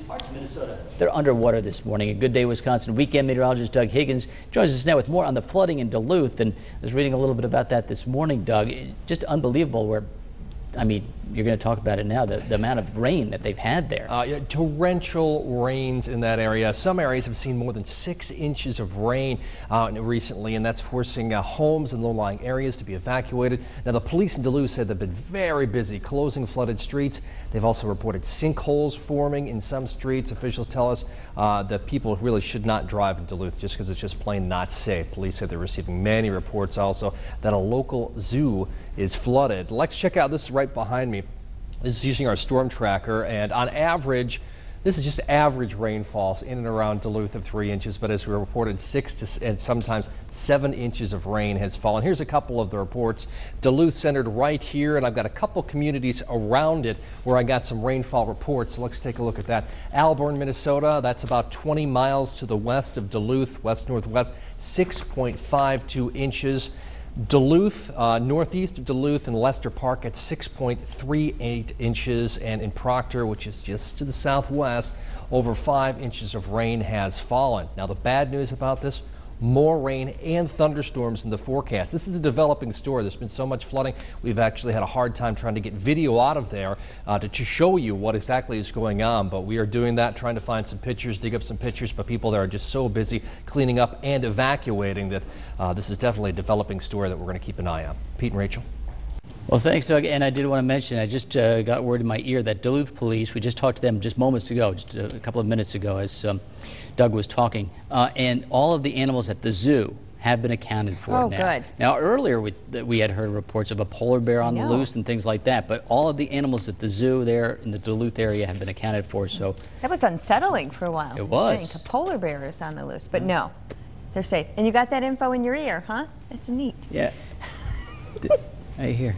Parts of Minnesota, they're underwater this morning. A Good Day Wisconsin weekend meteorologist Doug Higgins joins us now with more on the flooding in Duluth. And I was reading a little bit about that this morning, Doug. It's just unbelievable where, I mean, you're going to talk about it now, the amount of rain that they've had there. Yeah, torrential rains in that area. Some areas have seen more than 6 inches of rain recently, and that's forcing homes in low-lying areas to be evacuated. Now, the police in Duluth said they've been very busy closing flooded streets. They've also reported sinkholes forming in some streets. Officials tell us that people really should not drive in Duluth just because it's just plain not safe. Police said they're receiving many reports also that a local zoo is flooded. Let's check out this right behind me. This is using our storm tracker, and on average, this is just average rainfalls in and around Duluth of 3 inches, but as we reported, 6 and sometimes 7 inches of rain has fallen. Here's a couple of the reports. Duluth centered right here, and I've got a couple communities around it where I got some rainfall reports. So let's take a look at that. Alborn, Minnesota, that's about 20 miles to the west of Duluth, west-northwest, 6.52 inches. Duluth, northeast of Duluth and Lester Park at 6.38 inches, and in Proctor, which is just to the southwest, over 5 inches of rain has fallen. Now, the bad news about this, more rain and thunderstorms in the forecast. This is a developing story. There's been so much flooding. We've actually had a hard time trying to get video out of there to show you what exactly is going on, but we are doing that, trying to find some pictures, dig up some pictures, but people there are just so busy cleaning up and evacuating that this is definitely a developing story that we're going to keep an eye on. Pete and Rachel. Well, thanks, Doug. And I did want to mention, I just got word in my ear that Duluth police, we just talked to them just moments ago, just a couple of minutes ago as Doug was talking, and all of the animals at the zoo have been accounted for now. Good. Now, earlier we had heard reports of a polar bear on the loose and things like that, but all of the animals at the zoo there in the Duluth area have been accounted for. So that was unsettling for a while. It was. I think a polar bear is on the loose, but no, they're safe. And you got that info in your ear, huh? That's neat. Yeah. Right here.